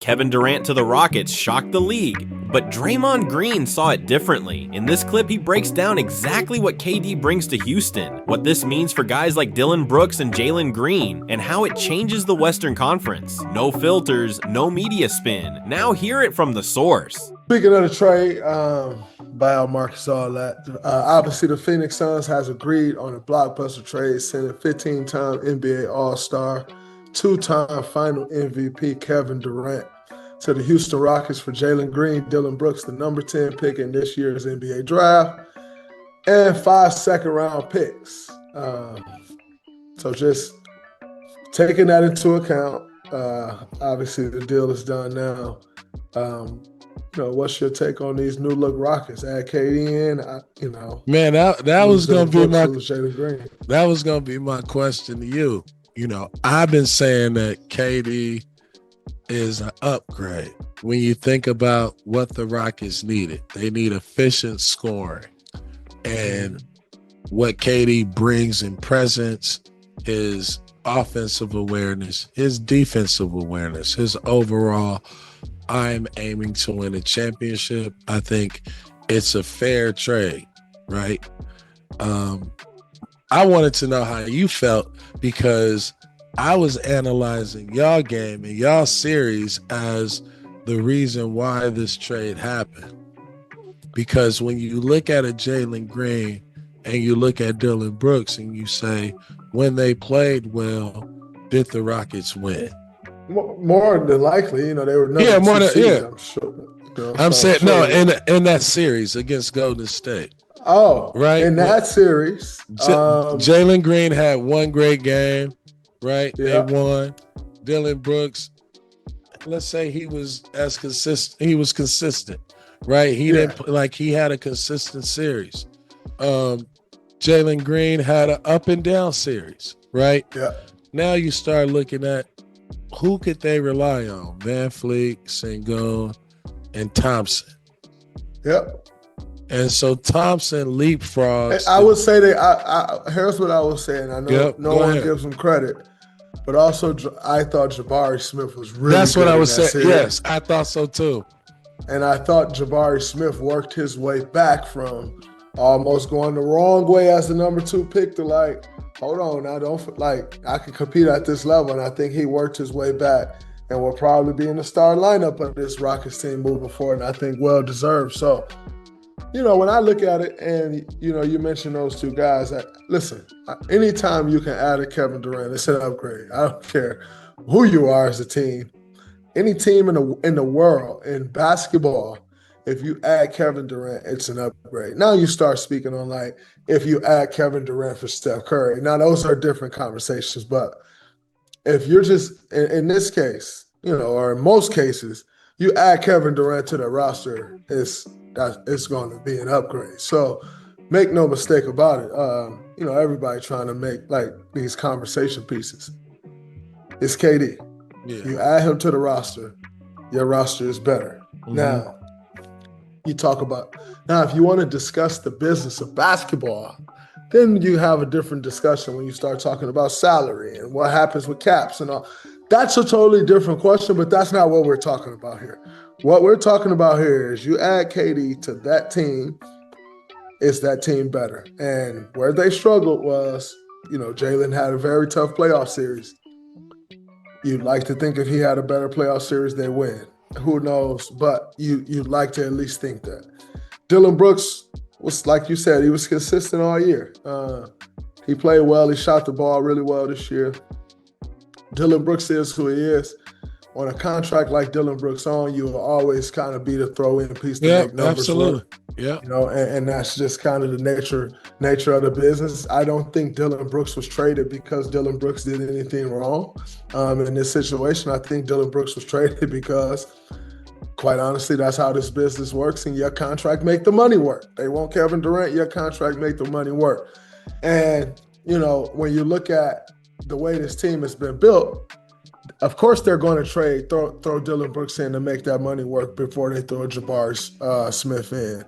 Kevin Durant to the Rockets shocked the league, but Draymond Green saw it differently. In this clip, he breaks down exactly what KD brings to Houston, what this means for guys like Dillon Brooks and Jalen Green, and how it changes the Western Conference. No filters, no media spin. Now hear it from the source. Speaking of the trade, buyout markets, all that. Obviously, the Phoenix Suns has agreed on a blockbuster trade, sending 15-time NBA All-Star, 2-time Final MVP Kevin Durant to the Houston Rockets for Jalen Green, Dillon Brooks, the number 10 pick in this year's NBA draft, and 5 second-round picks. So just taking that into account, obviously the deal is done now. What's your take on these new look Rockets? Add KD in, Man, that was gonna be my question to you. I've been saying that KD is an upgrade. When you think about what the Rockets needed, they need efficient scoring. And what KD brings in presence, his offensive awareness, his defensive awareness, his overall, I'm aiming to win a championship. I think it's a fair trade, right? I wanted to know how you felt because I was analyzing y'all game and y'all series as the reason why this trade happened. Because when you look at a Jalen Green and you look at Dillon Brooks and you say, when they played well, did the Rockets win? More than likely, they were number 2 seed, I'm sure. I'm saying, no, in that series against Golden State. Oh, right. In that series, Jalen Green had one great game, right? Yeah. They won. Dillon Brooks, let's say he was consistent. He was consistent, right? He didn't he had a consistent series. Jalen Green had an up and down series, right? Yeah. Now you start looking at who could they rely on? Van Fleet, Sengun, and Thompson. Yep. And so Thompson leapfrogs. I would say that here's what I was saying. I know no one gives him credit, but also I thought Jabari Smith was really That's good what I was saying. Series. Yes, I thought so too. And I thought Jabari Smith worked his way back from almost going the wrong way as the number 2 pick to hold on, I can compete at this level. And I think he worked his way back and will probably be in the starting lineup of this Rockets team moving forward. And I think well deserved. So, when I look at it and, you mentioned those two guys, listen, anytime you can add a Kevin Durant, it's an upgrade. I don't care who you are as a team. Any team in the world, in basketball, if you add Kevin Durant, it's an upgrade. Now you start speaking on if you add Kevin Durant for Steph Curry. Now those are different conversations, but if you're just, in this case, or in most cases, you add Kevin Durant to the roster, it's going to be an upgrade. So make no mistake about it. Everybody trying to make these conversation pieces. It's KD. Yeah. You add him to the roster, your roster is better. Mm-hmm. Now, you talk about, if you want to discuss the business of basketball, then you have a different discussion when you start talking about salary and what happens with caps and all. That's a totally different question, but that's not what we're talking about here. What we're talking about here is you add KD to that team, is that team better? And where they struggled was, Jalen had a very tough playoff series. You'd like to think if he had a better playoff series, they win. Who knows? But you'd like to at least think that. Dillon Brooks was, like you said, he was consistent all year. He played well. He shot the ball really well this year. Dillon Brooks is who he is. On a contract like Dillon Brooks you will always kind of be the throw-in piece to make numbers absolutely. Work. Yeah. And that's just kind of the nature of the business. I don't think Dillon Brooks was traded because Dillon Brooks did anything wrong. In this situation, I think Dillon Brooks was traded because, quite honestly, that's how this business works, and your contract make the money work. They want Kevin Durant, your contract make the money work. And, when you look at the way this team has been built, of course they're going to throw Dillon Brooks in to make that money work before they throw Jabari Smith in,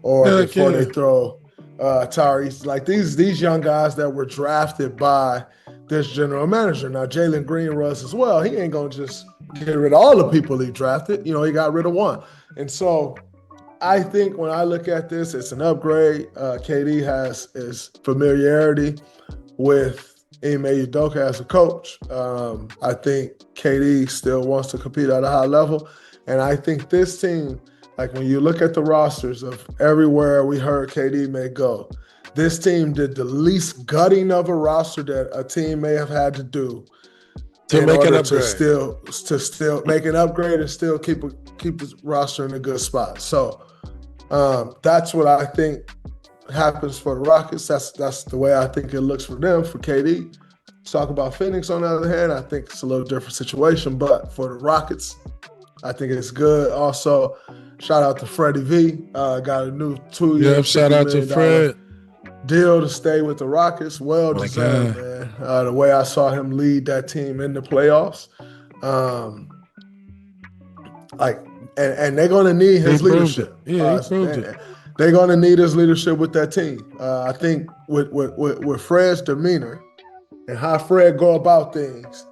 or before they throw Tyrese. These young guys that were drafted by this general manager. Now Jalen Green was as well. He ain't going to just get rid of all the people he drafted. You know, he got rid of one. And so I think when I look at this, it's an upgrade. KD has his familiarity with Ime Udoka as a coach. I think KD still wants to compete at a high level. And I think this team, like when you look at the rosters of everywhere we heard KD may go, this team did the least gutting of a roster that a team may have had to do to make an upgrade. To still make an upgrade and still keep the roster in a good spot. So that's what I think happens for the Rockets. That's the way I think it looks for them, for KD. Talk about Phoenix, on the other hand, I think it's a little different situation. But for the Rockets, I think it's good. Also, shout out to Freddie V. Got a new 2-year. Yeah, shout out to Fred. Deal to stay with the Rockets. Well deserved, man. The way I saw him lead that team in the playoffs. And they're going to need his leadership. Yeah, he proved it. They're going to need his leadership with that team. I think with Fred's demeanor and how Fred go about things,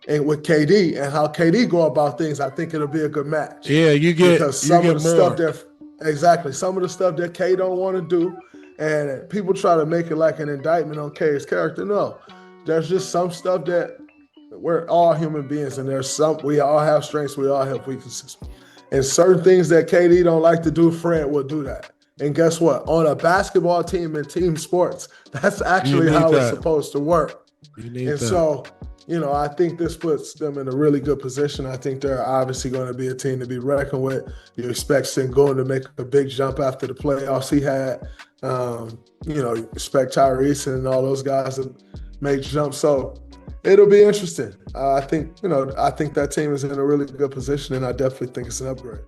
and with KD and how KD go about things, I think it'll be a good match. Yeah, you get some of the stuff that K don't want to do, and people try to make it like an indictment on K's character. No, there's just some stuff that we're all human beings, and we all have strengths, we all have weaknesses. And certain things that KD don't like to do, Fred will do that. And guess what? On a basketball team in team sports, that's actually how it's supposed to work. So, I think this puts them in a really good position. I think they're obviously going to be a team to be reckoned with. You expect Sengun to make a big jump after the playoffs he had. You expect Tyrese and all those guys to make jumps. So it'll be interesting. I think that team is in a really good position, and I definitely think it's an upgrade.